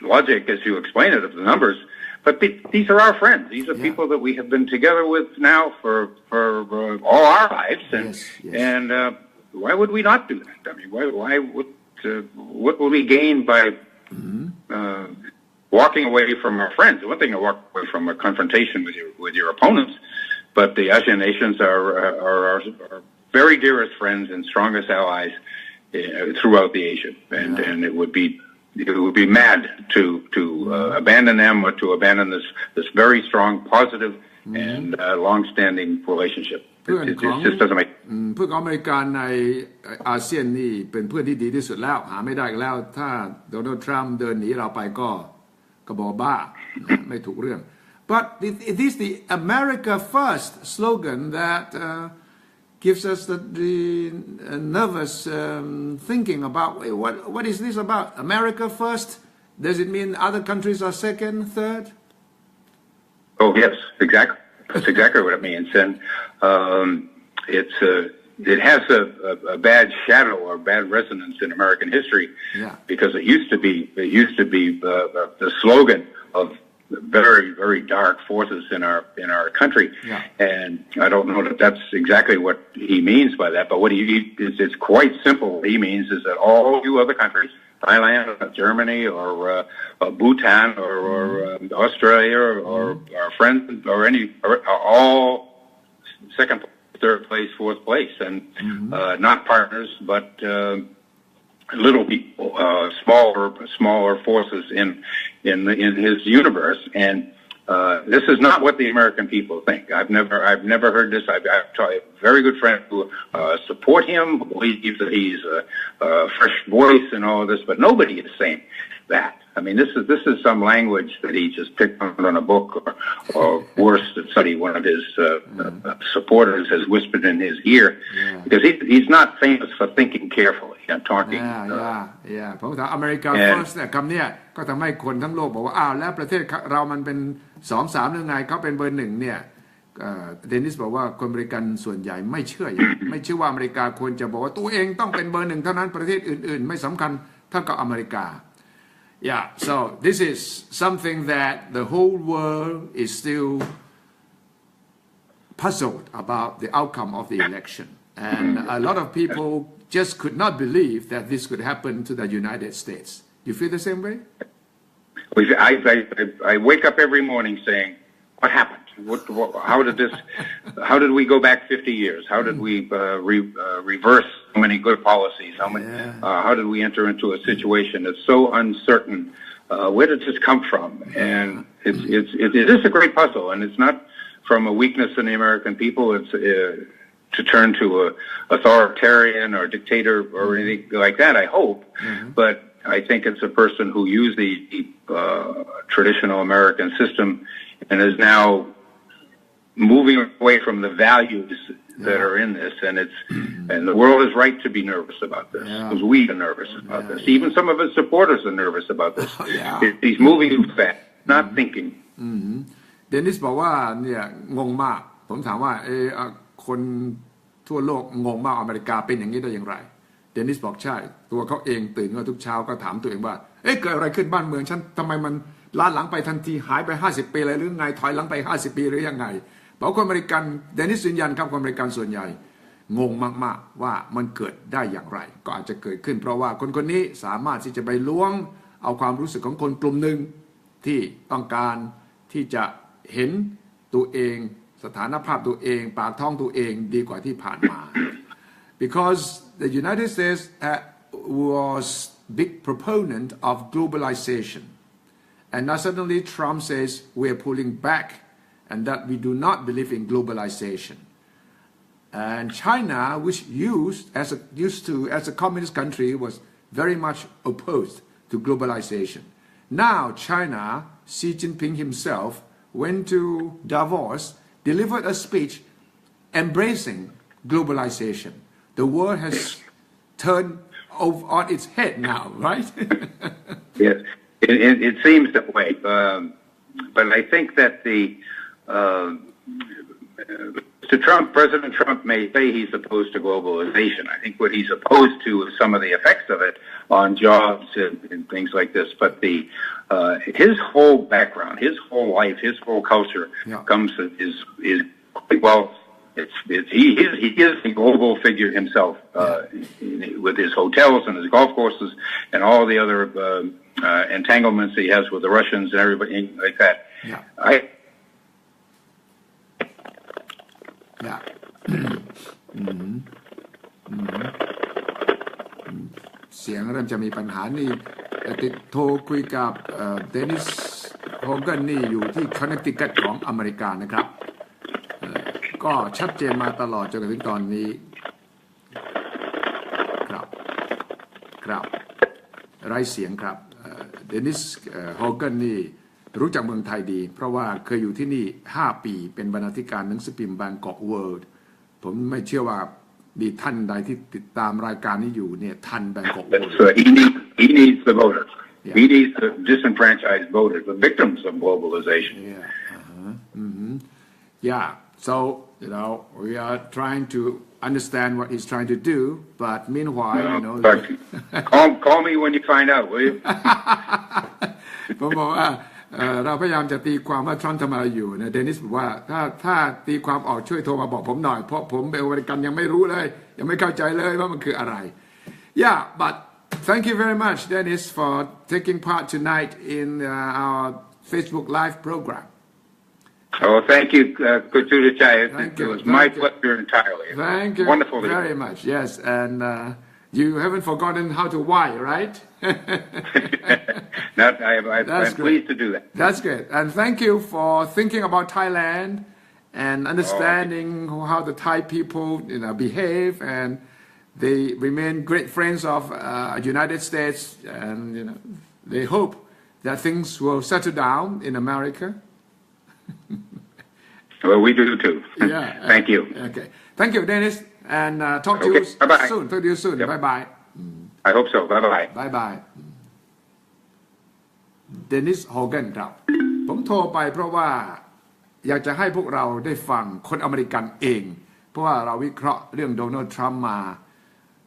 logic, as you explain it, of the numbers, but these are our friends. These are people that we have been together with now for all our lives, and why would we not do that? I mean, why would what would we gain by walking away from our friends? One thing to walk away from a confrontation with your opponents, but the ASEAN nations are our very dearest friends and strongest allies throughout the Asia, and it would be mad to abandon them or to abandon this very strong, positive, and long-standing relationship. It just doesn't make. เพื่อนอเมริกันในอาเซียนนี่เป็นเพื่อนที่ดีที่สุดแล้วหาไม่ได้อีกแล้วถ้าโดนัลด์ทรัมป์เดินหนีเราไปก็บอกบ้าไม่ถูกเรื่อง But it is the America First slogan that gives us the nervous thinking about what is this about? America first? Does it mean other countries are second, third? Oh yes, exactly. That's exactly what it means, and it has a bad shadow or bad resonance in American history because it used to be the slogan of very, very dark forces in our country, and I don't know that that's exactly what he means by that. But what it's quite simple. What he means is that all you other countries, Thailand, or Germany, or Bhutan, or Australia, or our friends, or are all second, third place, fourth place, and not partners, but little people, smaller forces in his universe, and this is not what the American people think. I've never heard this. I've tried a very good friend who support him, who believes that he's a fresh voice and all of this, but nobody is saying that. I mean, this is some language that he just picked up on a book, or worse, that somebody, one of his supporters, has whispered in his ear, because he's not famous for thinking carefully and talking. ผมถามอเมริกา first เนี่ยคำเนี้ยก็ทำให้คนทั้งโลกบอกว่าอ้าวแล้วประเทศเรามันเป็น2-3หรือไงเขาเป็นเบอร์หนึ่งเนี่ยเดนิสบอกว่าคนอเมริกันส่วนใหญ่ไม่เชื่อไม่เชื่อว่าอเมริกาควรจะบอกว่าตัวเองต้องเป็นเบอร์หนึ่งเท่านั้นประเทศอื่นๆไม่สำคัญเท่ากับอเมริกาYeah, so this is something that the whole world is still puzzled about the outcome of the election. And a lot of people just could not believe that this could happen to the United States. You feel the same way? I wake up every morning saying, "What happened? How did we go back 50 years? How did we reverse so many good policies? How did we enter into a situation that's so uncertain? Where did this come from?" And it is a great puzzle, and it's not from a weakness in the American people. It's to turn to a authoritarian or dictator or anything like that, I hope. But I think it's a person who used the traditional American system and is now moving away from the values that are in this, and the world is right to be nervous about this, because we are nervous about this. Even some of his supporters are nervous about this. He's moving too fast, not thinking. เดนิสบอกว่าเนี่ยงงมากผมถามว่าคนทั่วโลกงงมากอเมริกาเป็นอย่างนี้ได้อย่างไรเดนิสบอกใช่ตัวเขาเองตื่นมาทุกเช้าก็ถามตัวเองว่าเกิดอะไรขึ้นบ้านเมืองฉันทำไมมันล้าหลังไปทันทีหายไป50 ปีเลยหรือไงถอยหลังไป50 ปีหรือยังไงบอกคนอเมริกันเดนิสยืนยันครับคนอเมริกันส่วนใหญ่งงมากๆว่ามันเกิดได้อย่างไรก็อาจจะเกิดขึ้นเพราะว่าคนคนนี้สามารถที่จะไปล้วงเอาความรู้สึกของคนกลุ่มหนึ่งที่ต้องการที่จะเห็นตัวเองสถานภาพตัวเองปากท้องตัวเองดีกว่าที่ผ่านมา because the United States was big proponent of globalization and now suddenly Trump says we're pulling back and that we do not believe in globalization and China which as a communist country was very much opposed to globalization now China Xi Jinping himself went to Davos delivered a speech embracing globalization. The world has turned on its head now, right? Yes, it seems that way. But I think that President Trump may say he's opposed to globalization. I think what he's opposed to is some of the effects of it on jobs and things like this. But his whole background, his whole life, his whole culture comes is well. He is a global figure himself with his hotels and his golf courses and all the other entanglements he has with the Russians and everybody like that. Yeah. เสียงเริ่มจะมีปัญหานี่ติดโทรคุยกับเดนิสโฮเกนนี่อยู่ที่คอนเนคติคัตของอเมริกานะครับก็ชัดเจนมาตลอดจนถึงตอนนี้ครับไร้เสียงครับเดนิสโฮเกนนี่รู้จักเมืองไทยดีเพราะว่าเคยอยู่ที่นี่5 ปีเป็นบรรณาธิการหนังสือพิมพ์บางกอกเวิลด์ผมไม่เชื่อว่ามีท่านใดที่ติดตามรายการนี้อยู่เนี่ยทันแบงกอกเวิลด์ He needs the voters. He needs the disenfranchised voters, the victims of globalization. Yeah. So we are trying to understand what he's trying to do, but meanwhile, call me when you find out, will you? ผมบอกว่าเราพยายามจะตีความว่าทรัมป์ทำอะไรอยู่นะเดนิสบอกว่าถ้าตีความออกช่วยโทรมาบอกผมหน่อยเพราะผมเป็นอเมริกันยังไม่รู้เลยยังไม่เข้าใจเลยว่ามันคืออะไร Yeah, but thank you very much, Dennis, for taking part tonight in our Facebook Live program. Oh, thank you, Kutulichai. It was my pleasure entirely. Thank you Wonderful very much. Yes, and you haven't forgotten how to why, right? I'm pleased to do that. That's good. And thank you for thinking about Thailand and understanding how the Thai people behave, and they remain great friends of United States, and they hope that things will settle down in America. Well, we do too. Yeah. Thank you. Okay. Thank you, Dennis, and talk to you soon. Talk to you soon. Bye bye. I hope so. Bye bye. Bye bye. Dennis Hogan ครับผมโทรไปเพราะว่าอยากจะให้พวกเราได้ฟังคนอเมริกันเองเพราะว่าเราวิเคราะห์เรื่องโดนัลด์ทรัมป์มา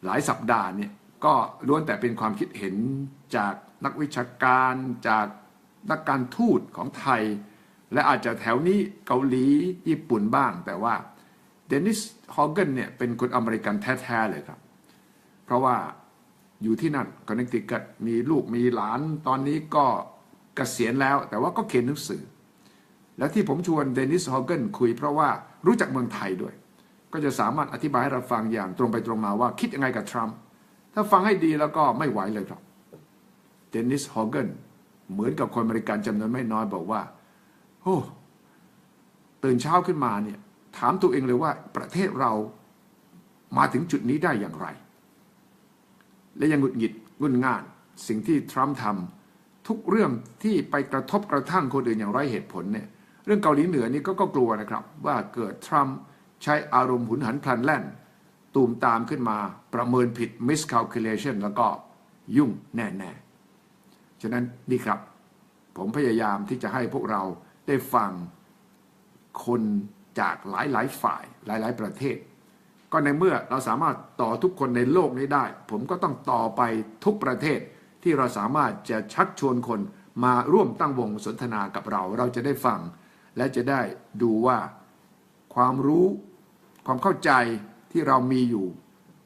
หลายสัปดาห์เนี่ยก็ล้วนแต่เป็นความคิดเห็นจากนักวิชาการจากนักการทูตของไทยและอาจจะแถวนี้เกาหลีญี่ปุ่นบ้างแต่ว่าเดนิสฮอเกนเนี่ยเป็นคนอเมริกันแท้ๆเลยครับเพราะว่าอยู่ที่นั่นคอนเนคติคัตมีลูกมีหลานตอนนี้ก็ เกษียณแล้วแต่ว่าก็เขียนหนังสือและที่ผมชวนเดนิส ฮอเกนคุยเพราะว่ารู้จักเมืองไทยด้วยก็จะสามารถอธิบายให้เราฟังอย่างตรงไปตรงมาว่าคิดยังไงกับทรัมป์ถ้าฟังให้ดีแล้วก็ไม่ไหวเลยครับเดนิส ฮอเกนเหมือนกับคนอเมริกันจำนวนไม่น้อยบอกว่าโอ้ตื่นเช้าขึ้นมาเนี่ยถามตัวเองเลยว่าประเทศเรามาถึงจุดนี้ได้อย่างไรและยังหงุดหงิดงุนง่านสิ่งที่ทรัมป์ทำทุกเรื่องที่ไปกระทบกระทั่งคนอื่นอย่างไร้เหตุผลเนี่ยเรื่องเกาหลีเหนือนี่ก็กลัวนะครับว่าเกิดทรัมป์ใช้อารมณ์หุนหันพลันแล่นตูมตามขึ้นมาประเมินผิด miscalculation แล้วก็ยุ่งแน่ๆฉะนั้นนี่ครับผมพยายามที่จะให้พวกเราได้ฟังคนจากหลายๆฝ่ายหลายๆประเทศก็ในเมื่อเราสามารถต่อทุกคนในโลกนี้ได้ผมก็ต้องต่อไปทุกประเทศที่เราสามารถจะชักชวนคนมาร่วมตั้งวงสนทนากับเราจะได้ฟังและจะได้ดูว่าความรู้ความเข้าใจที่เรามีอยู่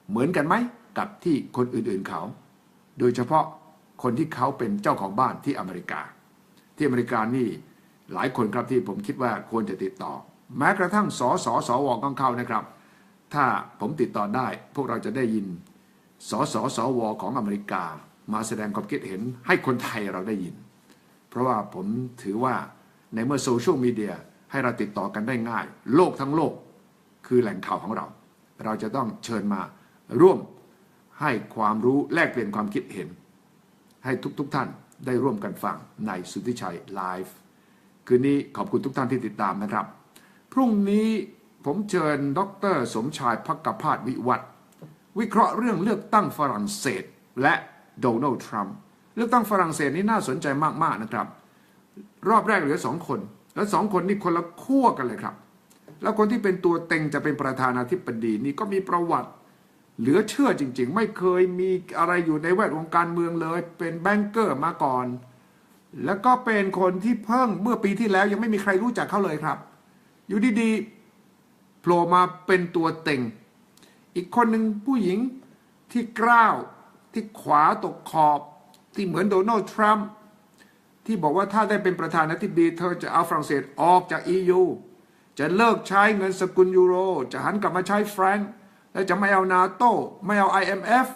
เหมือนกันไหมกับที่คนอื่นๆเขาโดยเฉพาะคนที่เขาเป็นเจ้าของบ้านที่อเมริกาที่อเมริกานี่หลายคนครับที่ผมคิดว่าควรจะติดต่อแม้กระทั่งสสวของเขานะครับถ้าผมติดต่อได้พวกเราจะได้ยินสวของอเมริกามาแสดงความคิดเห็นให้คนไทยเราได้ยินเพราะว่าผมถือว่าในเมื่อโซเชียลมีเดียให้เราติดต่อกันได้ง่ายโลกทั้งโลกคือแหล่งข่าวของเราจะต้องเชิญมาร่วมให้ความรู้แลกเปลี่ยนความคิดเห็นให้ทุกท่านได้ร่วมกันฟังในสุทธิชัยไลฟ์คืนนี้ขอบคุณทุกท่านที่ติดตามนะครับพรุ่งนี้ผมเชิญดร.สมชายภักพาสวิวัฒน์วิเคราะห์เรื่องเลือกตั้งฝรั่งเศสและโดนัลด์ทรัมป์เลือกตั้งฝรั่งเศสนี่น่าสนใจมากๆนะครับรอบแรกเหลือ2 คนแล้ว2 คนนี่คนละขั้วกันเลยครับแล้วคนที่เป็นตัวเต็งจะเป็นประธานาธิบดีนี่ก็มีประวัติเหลือเชื่อจริงๆไม่เคยมีอะไรอยู่ในแวดวงการเมืองเลยเป็นแบงเกอร์มาก่อนแล้วก็เป็นคนที่เพิ่งเมื่อปีที่แล้วยังไม่มีใครรู้จักเขาเลยครับอยู่ดีๆโผล่มาเป็นตัวเต็งอีกคนหนึ่งผู้หญิงที่กล้าวที่ขวาตกขอบที่เหมือนโดนัลด์ทรัมป์ที่บอกว่าถ้าได้เป็นประธานาธิบดีเธอจะเอาฝรั่งเศสออกจาก EU จะเลิกใช้เงินสกุลยูโรจะหันกลับมาใช้แฟรงก์และจะไม่เอานาโต้ไม่เอา IMF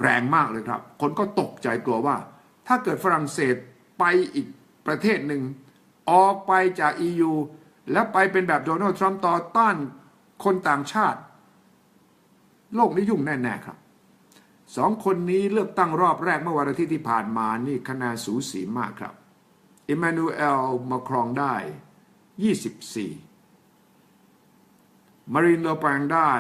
แรงมากเลยครับคนก็ตกใจกลัวว่าถ้าเกิดฝรั่งเศสไปอีกประเทศหนึ่งออกไปจาก EU แล้วไปเป็นแบบโดนัลด์ทรัมป์ต่อต้านคนต่างชาติโลกนี้ยุ่งแน่ๆครับ2 คนนี้เลือกตั้งรอบแรกเมื่อวันอาทิตย์ที่ผ่านมานี่คะแนนสูสีมากครับอิมมานูเอลมาครองได้24มารีน เลอแปงได้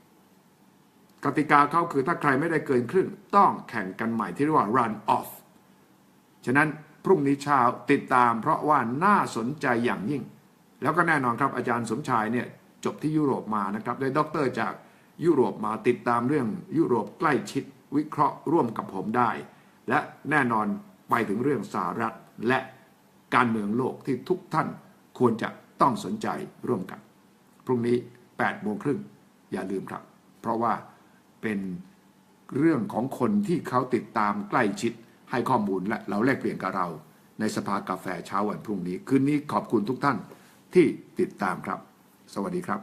21กติกาเขาคือถ้าใครไม่ได้เกินครึ่งต้องแข่งกันใหม่ที่เรียกว่า run off ฉะนั้นพรุ่งนี้เช้าติดตามเพราะว่าน่าสนใจอย่างยิ่งแล้วก็แน่นอนครับอาจารย์สมชายเนี่ยจบที่ยุโรปมานะครับได้ด็อกเตอร์จากยุโรปมาติดตามเรื่องยุโรปใกล้ชิดวิเคราะห์ร่วมกับผมได้และแน่นอนไปถึงเรื่องสหรัฐและการเมืองโลกที่ทุกท่านควรจะต้องสนใจร่วมกันพรุ่งนี้ 8:30 น.อย่าลืมครับเพราะว่าเป็นเรื่องของคนที่เขาติดตามใกล้ชิดให้ข้อมูลและเราแลกเปลี่ยนกับเราในสภากาแฟเช้าวันพรุ่งนี้คืนนี้ขอบคุณทุกท่านที่ติดตามครับสวัสดีครับ